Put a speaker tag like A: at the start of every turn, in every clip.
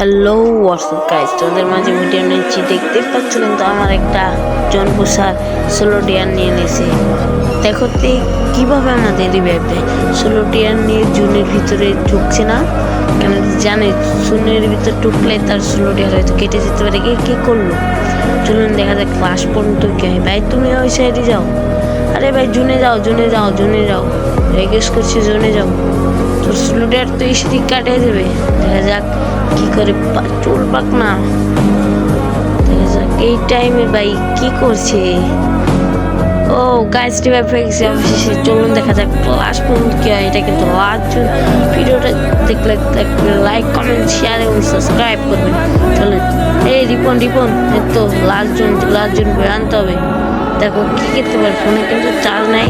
A: Hello WhatsApp guys, তোমাদের মাঝে video নিচ্ছি। দেখতে পাচ্ছ কিন্তু আমার একটা জনপ্রসার সোলো ডিয়ার নিয়ে নিয়েছে। দেখো তে কীভাবে আমাদের রিভাইভ দেয়। সোলো ডিয়ার নিয়ে জুনের ভিতরে ঢুকছে না, কেন জানে জুনের ভিতরে ঢুকলে তার সোলো ডিয়ার হয়তো কেটে যেতে পারে। কে করলো চলুন দেখা যাক ক্লাস পর্যন্ত কে হয়। ভাই তুমি ওই সাইডে যাও। আরে ভাই জুনে যাও, রেগেস করছি, জুনে যাও। তোর সোলো ডিয়ার তো এই সেদিক কাটিয়ে দেবে। দেখা যাক কি করে চলবাক না। দেখা যাক এই টাইমে ভাই কি করছে। ও গাইস রিভাইভ হয়ে গেছে অবশেষে। চলুন দেখা যাক লাস্ট পর্যন্ত কি হয়। এটা কিন্তু লাস্ট জন ভিডিওটা দেখলে লাইক কমেন্ট শেয়ার এবং সাবস্ক্রাইব করবেন। চলুন এই রিপন তো লাস্ট জন আনতে হবে। দেখো কি করতে পারে। ফোনে কিন্তু চার্জ নাই,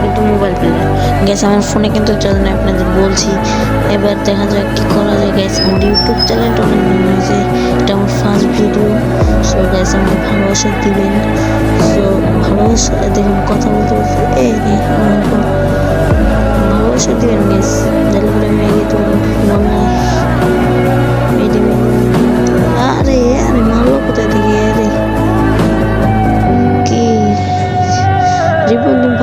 A: কিন্তু মোবাইল পেলে গ্যাস আমার ফোনে কিন্তু চার্জ নেই, আপনাদের বলছি। এবার দেখা যাক কি করা যায়। গ্যাস আমার ইউটিউব চ্যানেলটা অনেক নাম হয়েছে, এটা আমার ফার্স্ট ভিডিও। সো গ্যাস আমাকে ভালোবাসা দিবেন। সো ভালোবাসা দেখুন কথা বলতে বলতে ভালোবাসা দিবেন গ্যাস। তাহলে করে মেয়ে তো আরে আরে মারলো কোথায় থেকে। আরে কি রিপন তুমি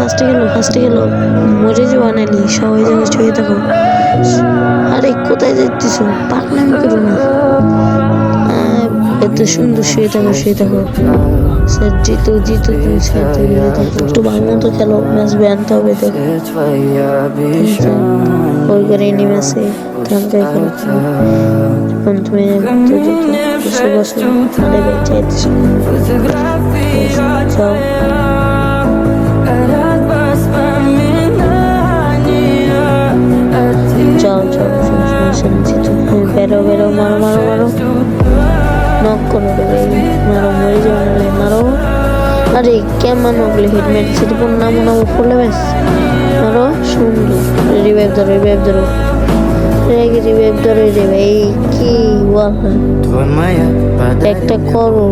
A: ফার্স্টে গেল মরে যাও আনালি। সবাই জায়গায় ছুঁয়ে থাকো। আরে কোথায় যাইতেছ, পাকনামি করো না। এত সুন্দর শুয়ে থাকো। স্যার জিতু তুমি স্যার একটু ভালো মতো খেলো, ম্যাচ আনতে হবে। দেখো ওই করে এনিমেছে তাহলে খেলো তুমি বসে আরে ভাই চাইতেছ যাও। বেরো মারো নক করো রে, মারো মরে যাও রে, মারো। আরে কেমন নকলে হেড মেরেছে তো নামো করলে ব্যাস মারো। সুন্দর রিভাইভ ধরো রে ভাই। কি একটা করো,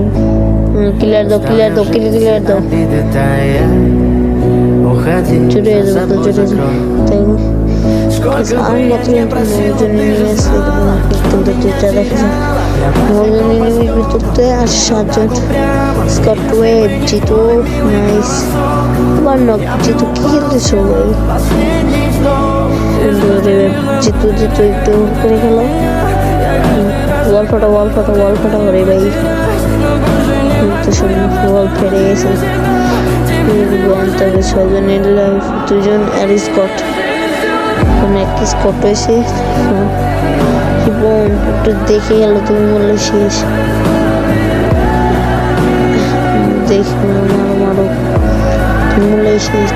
A: ক্লিয়ার দাও চলে যাবো দেখো। আমি ভিতরতে আর 7 জন স্কট ওয়েব জিতু নাইস। আবার নক জিতু কি খেলতেছো ভাই। জিতু একটু করে খেলো। ওয়াল ফাটা করে ভাই। ওয়াল ফেরে গেছে। আনতে হবে 6 জন, 2 জন আর স্কট। একটা স্কট হয়েছে একটু দেখে গেল। তুমি বললে শেষ। দেখি মারো তুমি বললে শেষ।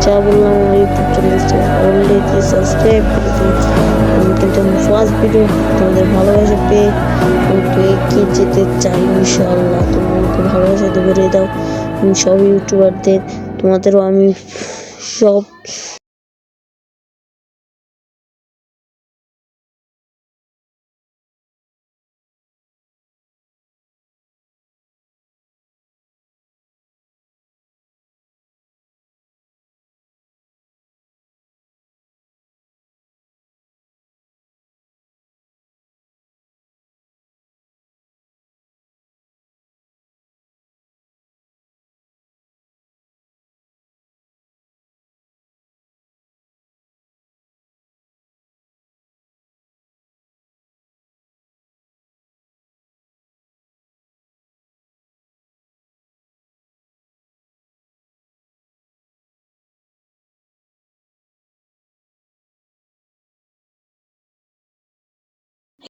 A: যা বললাম ওই অলরেডি সাবস্ক্রাইব করে দিন। কিন্তু আমি ফার্স্ট ভিডিও তোমাদের ভালোবাসা পেয়ে একটু এগিয়ে যেতে চাই ইনশাআল্লাহ। তোমাকে ভালোবাসা দেবো দাও। সব ইউটিউবারদের তোমাদেরও আমি সব